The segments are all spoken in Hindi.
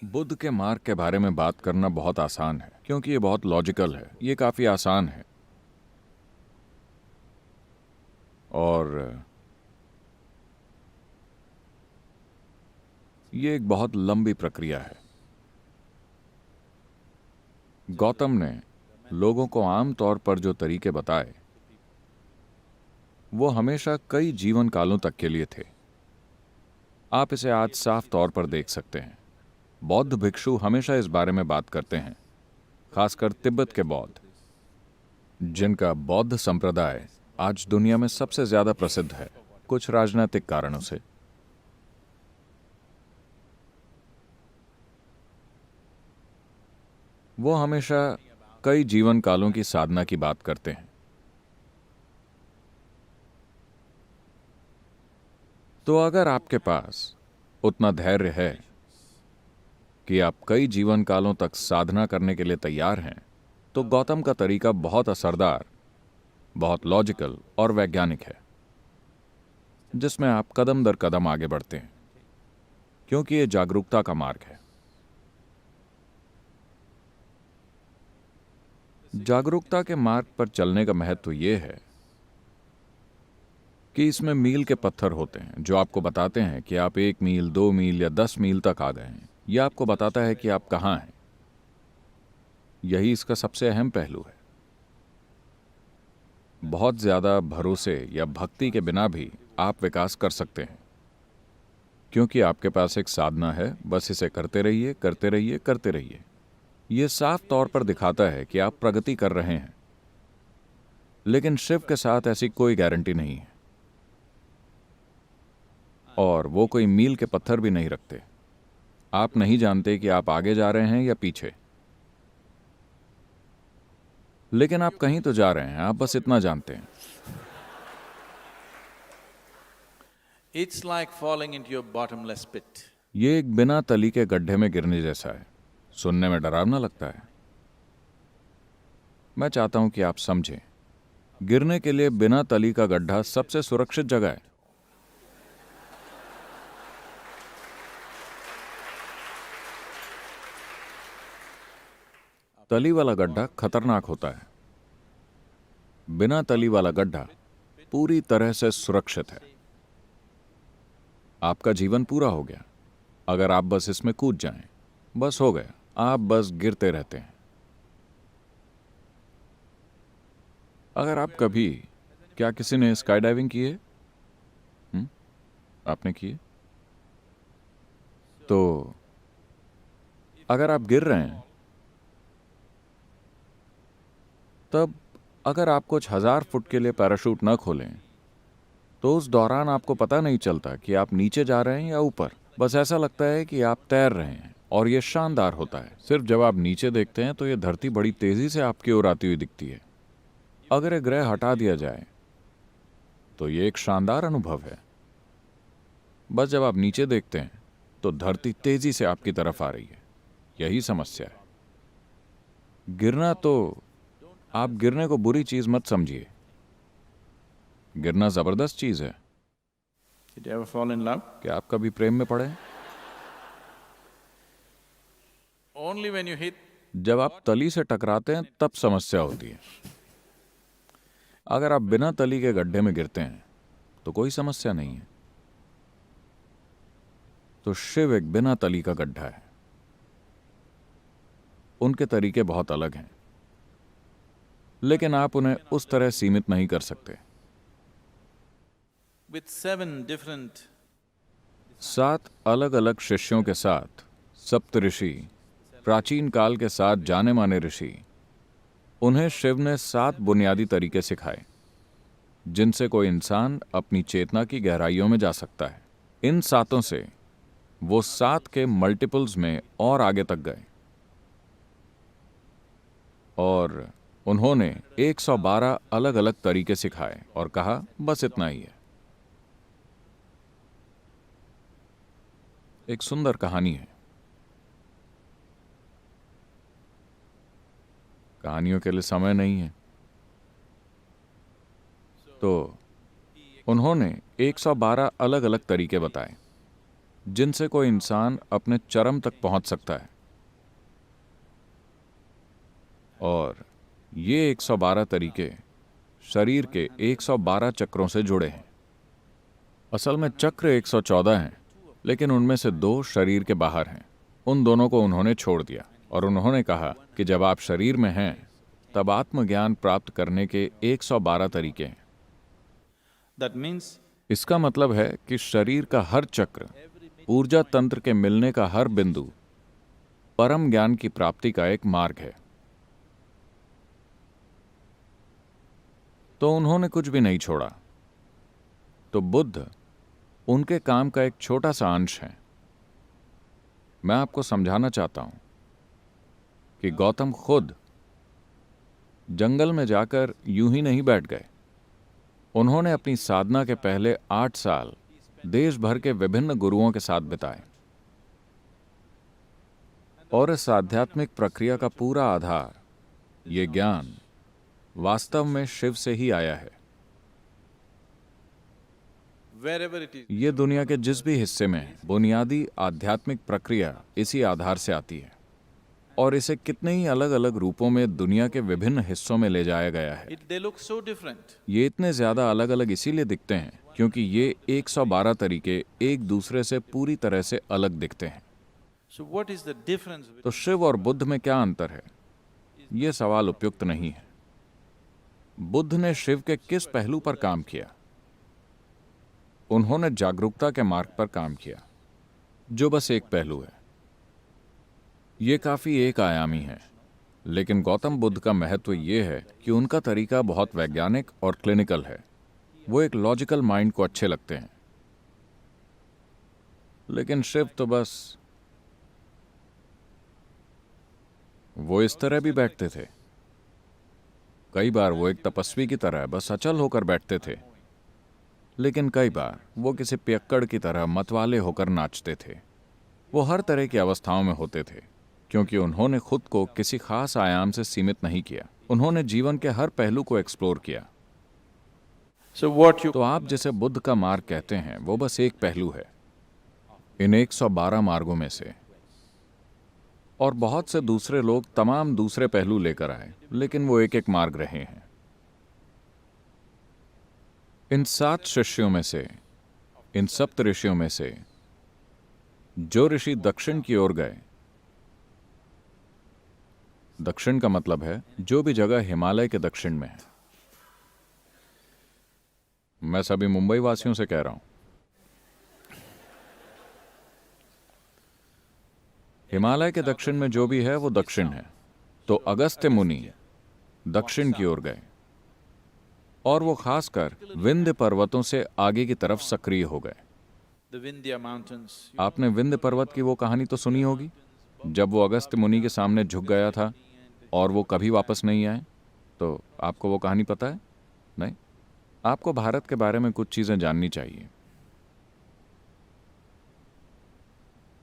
बुद्ध के मार्ग के बारे में बात करना बहुत आसान है क्योंकि ये बहुत लॉजिकल है, ये काफी आसान है और ये एक बहुत लंबी प्रक्रिया है। गौतम ने लोगों को आम तौर पर जो तरीके बताए वो हमेशा कई जीवन कालों तक के लिए थे। आप इसे आज साफ तौर पर देख सकते हैं। बौद्ध भिक्षु हमेशा इस बारे में बात करते हैं, खासकर तिब्बत के बौद्ध, जिनका बौद्ध संप्रदाय आज दुनिया में सबसे ज्यादा प्रसिद्ध है, कुछ राजनीतिक कारणों से। वो हमेशा कई जीवन कालों की साधना की बात करते हैं। तो अगर आपके पास उतना धैर्य है कि आप कई जीवन कालों तक साधना करने के लिए तैयार हैं, तो गौतम का तरीका बहुत असरदार, बहुत लॉजिकल और वैज्ञानिक है, जिसमें आप कदम दर कदम आगे बढ़ते हैं, क्योंकि ये जागरूकता का मार्ग है। जागरूकता के मार्ग पर चलने का महत्व यह है कि इसमें मील के पत्थर होते हैं जो आपको बताते हैं कि आप 1 मील, 2 मील या 10 मील तक आ गए हैं। यह आपको बताता है कि आप कहां हैं। यही इसका सबसे अहम पहलू है। बहुत ज्यादा भरोसे या भक्ति के बिना भी आप विकास कर सकते हैं, क्योंकि आपके पास एक साधना है। बस इसे करते रहिए, करते रहिए, करते रहिए। यह साफ तौर पर दिखाता है कि आप प्रगति कर रहे हैं, लेकिन शिव के साथ ऐसी कोई गारंटी नहीं है और वो कोई मील के पत्थर भी नहीं रखते। आप नहीं जानते कि आप आगे जा रहे हैं या पीछे, लेकिन आप कहीं तो जा रहे हैं, आप बस इतना जानते हैं। It's like falling into your bottomless pit. ये एक बिना तली के गड्ढे में गिरने जैसा है। सुनने में डरावना लगता है। मैं चाहता हूं कि आप समझें, गिरने के लिए बिना तली का गड्ढा सबसे सुरक्षित जगह है। तली वाला गड्ढा खतरनाक होता है। बिना तली वाला गड्ढा पूरी तरह से सुरक्षित है। आपका जीवन पूरा हो गया अगर आप बस इसमें कूद जाएं। बस हो गया, आप बस गिरते रहते हैं। अगर आप कभी, क्या किसी ने स्काई डाइविंग की है? आपने की है? तो अगर आप गिर रहे हैं, तब अगर आप कुछ 1000 फुट के लिए पैराशूट न खोलें, तो उस दौरान आपको पता नहीं चलता कि आप नीचे जा रहे हैं या ऊपर। बस ऐसा लगता है कि आप तैर रहे हैं और यह शानदार होता है। सिर्फ जब आप नीचे देखते हैं तो यह धरती बड़ी तेजी से आपकी ओर आती हुई दिखती है। अगर यह ग्रह हटा दिया जाए तो यह एक शानदार अनुभव है। बस जब आप नीचे देखते हैं तो धरती तेजी से आपकी तरफ आ रही है। यही समस्या है। गिरना, तो आप गिरने को बुरी चीज मत समझिए। गिरना जबरदस्त चीज है। Did you ever fall in love? क्या आप कभी प्रेम में पड़े? Only when you hit. जब आप तली से टकराते हैं तब समस्या होती है। अगर आप बिना तली के गड्ढे में गिरते हैं तो कोई समस्या नहीं है। तो शिव एक बिना तली का गड्ढा है। उनके तरीके बहुत अलग हैं, लेकिन आप उन्हें उस तरह सीमित नहीं कर सकते। With 7 different 7 अलग अलग शिष्यों के साथ सप्तऋषि, प्राचीन काल के 7 जाने माने ऋषि, उन्हें शिव ने 7 बुनियादी तरीके सिखाए जिनसे कोई इंसान अपनी चेतना की गहराइयों में जा सकता है। इन 7 से वो 7 के मल्टीपल्स में और आगे तक गए और उन्होंने 112 अलग अलग तरीके सिखाए और कहा बस इतना ही है। एक सुंदर कहानी है। कहानियों के लिए समय नहीं है, तो उन्होंने 112 अलग अलग तरीके बताए। जिनसे कोई इंसान अपने चरम तक पहुंच सकता है। और ये 112 तरीके शरीर के 112 चक्रों से जुड़े हैं। असल में चक्र 114 हैं, लेकिन उनमें से 2 शरीर के बाहर हैं। उन दोनों को उन्होंने छोड़ दिया और उन्होंने कहा कि जब आप शरीर में हैं तब आत्मज्ञान प्राप्त करने के 112 तरीके हैं। That means इसका मतलब है कि शरीर का हर चक्र, ऊर्जा तंत्र के मिलने का हर बिंदु परम ज्ञान की प्राप्ति का एक मार्ग है। तो उन्होंने कुछ भी नहीं छोड़ा। तो बुद्ध उनके काम का एक छोटा सा अंश है। मैं आपको समझाना चाहता हूं कि गौतम खुद जंगल में जाकर यूं ही नहीं बैठ गए। उन्होंने अपनी साधना के पहले 8 साल देश भर के विभिन्न गुरुओं के साथ बिताए। और इस आध्यात्मिक प्रक्रिया का पूरा आधार, ये ज्ञान, वास्तव में शिव से ही आया है। wherever it is, ये दुनिया के जिस भी हिस्से में है, बुनियादी आध्यात्मिक प्रक्रिया इसी आधार से आती है। और इसे कितने ही अलग अलग रूपों में दुनिया के विभिन्न हिस्सों में ले जाया गया है। they look so different. ये इतने ज्यादा अलग अलग इसीलिए दिखते हैं क्योंकि ये 112 तरीके एक दूसरे से पूरी तरह से अलग दिखते हैं। So what is the difference? तो शिव और बुद्ध में क्या अंतर है? ये सवाल उपयुक्त नहीं है। बुद्ध ने शिव के किस पहलू पर काम किया? उन्होंने जागरूकता के मार्ग पर काम किया, जो बस एक पहलू है। ये काफी एक आयामी है। लेकिन गौतम बुद्ध का महत्व ये है कि उनका तरीका बहुत वैज्ञानिक और क्लिनिकल है। वो एक लॉजिकल माइंड को अच्छे लगते हैं। लेकिन शिव तो बस वो इस तरह भी बैठते थे। कई बार वो एक तपस्वी की तरह बस अचल होकर बैठते थे, लेकिन कई बार वो किसी पियक्कड़ की तरह मतवाले होकर नाचते थे। वो हर तरह की अवस्थाओं में होते थे, क्योंकि उन्होंने खुद को किसी खास आयाम से सीमित नहीं किया। उन्होंने जीवन के हर पहलू को एक्सप्लोर किया। So what you तो आप जिसे बुद्ध का मार्ग कहते हैं वो बस एक पहलू है इन 112 मार्गों में से। और बहुत से दूसरे लोग तमाम दूसरे पहलू लेकर आए, लेकिन वो एक एक मार्ग रहे हैं। इन 7 शिष्यों में से, इन सप्त ऋषियों में से जो ऋषि दक्षिण की ओर गए, दक्षिण का मतलब है जो भी जगह हिमालय के दक्षिण में है। मैं सभी मुंबई वासियों से कह रहा हूं, हिमालय के दक्षिण में जो भी है वो दक्षिण है। तो अगस्त्य मुनि दक्षिण की ओर गए और वो खासकर विंध्य पर्वतों से आगे की तरफ सक्रिय हो गए। the Vindhya mountains, आपने विंध्य पर्वत की वो कहानी तो सुनी होगी, जब वो अगस्त्य मुनि के सामने झुक गया था और वो कभी वापस नहीं आए। तो आपको वो कहानी पता है? नहीं? आपको भारत के बारे में कुछ चीजें जाननी चाहिए।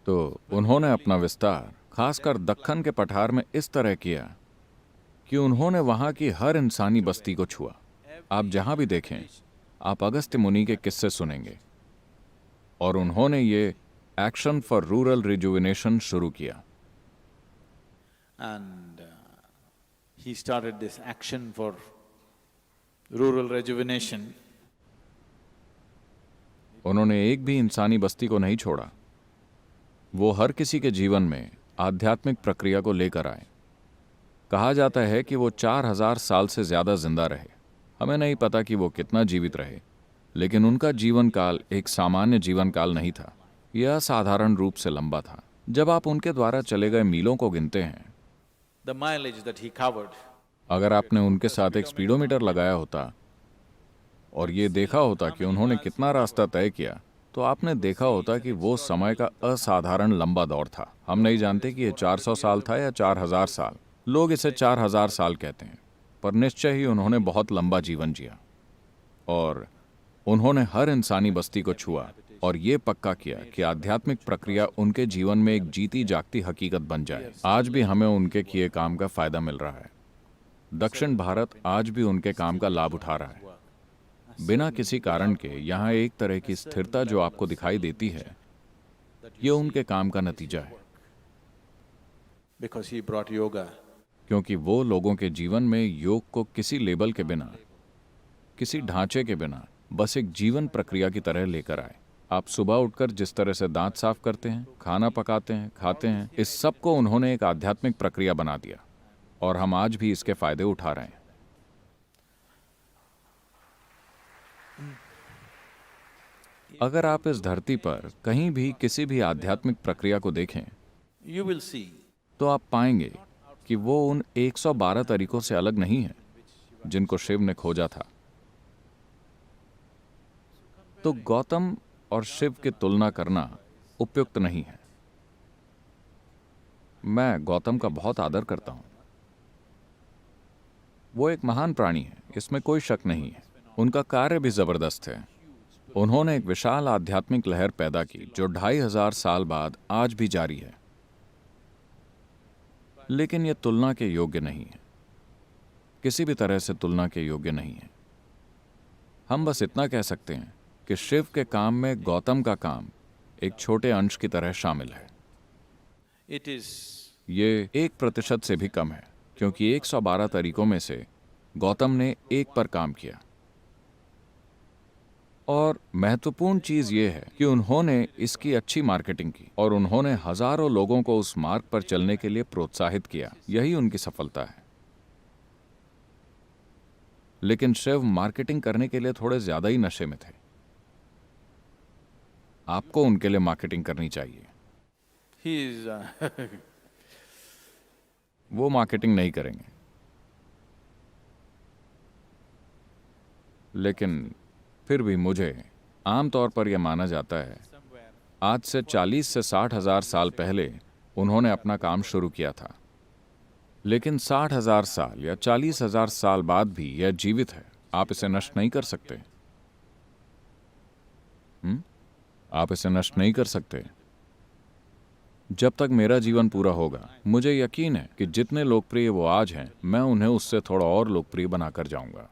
तो उन्होंने अपना विस्तार खासकर दक्कन के पठार में इस तरह किया कि उन्होंने वहां की हर इंसानी बस्ती को छुआ। आप जहां भी देखें, आप अगस्त्य मुनि के किस्से सुनेंगे। और उन्होंने ये एक्शन फॉर रूरल रिजुविनेशन शुरू किया। and he started this action for rural rejuvenation. उन्होंने एक भी इंसानी बस्ती को नहीं छोड़ा। वो हर किसी के जीवन में आध्यात्मिक प्रक्रिया को लेकर आए। कहा जाता है कि वो 4000 साल से ज्यादा जिंदा रहे। हमें नहीं पता कि वो कितना जीवित रहे, लेकिन उनका जीवन काल एक सामान्य जीवन काल नहीं था। यह असाधारण रूप से लंबा था। जब आप उनके द्वारा चले गए मीलों को गिनते हैं, The mileage that he covered, अगर आपने उनके साथ एक स्पीडोमीटर लगाया होता और ये देखा होता कि उन्होंने कितना रास्ता तय किया, तो आपने देखा होता कि वो समय का असाधारण लंबा दौर था। हम नहीं जानते कि ये 400 साल था या 4000 साल। लोग इसे 4000 साल कहते हैं, पर निश्चय ही उन्होंने बहुत लंबा जीवन जिया। और उन्होंने हर इंसानी बस्ती को छुआ और ये पक्का किया कि आध्यात्मिक प्रक्रिया उनके जीवन में एक जीती जागती हकीकत बन जाए। आज भी हमें उनके किए काम का फायदा मिल रहा है। दक्षिण भारत आज भी उनके काम का लाभ उठा रहा है। बिना किसी कारण के यहाँ एक तरह की स्थिरता जो आपको दिखाई देती है, ये उनके काम का नतीजा है, because he brought yoga. क्योंकि वो लोगों के जीवन में योग को किसी लेबल के बिना, किसी ढांचे के बिना, बस एक जीवन प्रक्रिया की तरह लेकर आए। आप सुबह उठकर जिस तरह से दांत साफ करते हैं, खाना पकाते हैं, खाते हैं, इस सब को उन्होंने एक आध्यात्मिक प्रक्रिया बना दिया और हम आज भी इसके फायदे उठा रहे हैं। अगर आप इस धरती पर कहीं भी किसी भी आध्यात्मिक प्रक्रिया को देखें You will see तो आप पाएंगे कि वो उन 112 तरीकों से अलग नहीं है जिनको शिव ने खोजा था। तो गौतम और शिव की तुलना करना उपयुक्त नहीं है। मैं गौतम का बहुत आदर करता हूं। वो एक महान प्राणी है, इसमें कोई शक नहीं है। उनका कार्य भी जबरदस्त है। उन्होंने एक विशाल आध्यात्मिक लहर पैदा की जो 2500 साल बाद आज भी जारी है। लेकिन यह तुलना के योग्य नहीं है, किसी भी तरह से तुलना के योग्य नहीं है। हम बस इतना कह सकते हैं कि शिव के काम में गौतम का काम एक छोटे अंश की तरह शामिल है। it is ये 1% से भी कम है, क्योंकि 112 तरीकों में से गौतम ने एक पर काम किया। और महत्वपूर्ण चीज ये है कि उन्होंने इसकी अच्छी मार्केटिंग की और उन्होंने हजारों लोगों को उस मार्ग पर चलने के लिए प्रोत्साहित किया। यही उनकी सफलता है। लेकिन शिव मार्केटिंग करने के लिए थोड़े ज्यादा ही नशे में थे। आपको उनके लिए मार्केटिंग करनी चाहिए। he is वो मार्केटिंग नहीं करेंगे। लेकिन फिर भी मुझे आमतौर पर यह माना जाता है आज से 40 से 60 हजार साल पहले उन्होंने अपना काम शुरू किया था। लेकिन 60,000 साल या 40,000 साल बाद भी यह जीवित है। आप इसे नष्ट नहीं कर सकते। आप इसे नष्ट नहीं कर सकते। जब तक मेरा जीवन पूरा होगा, मुझे यकीन है कि जितने लोकप्रिय वो आज हैं, मैं उन्हें उससे थोड़ा और लोकप्रिय बनाकर जाऊंगा।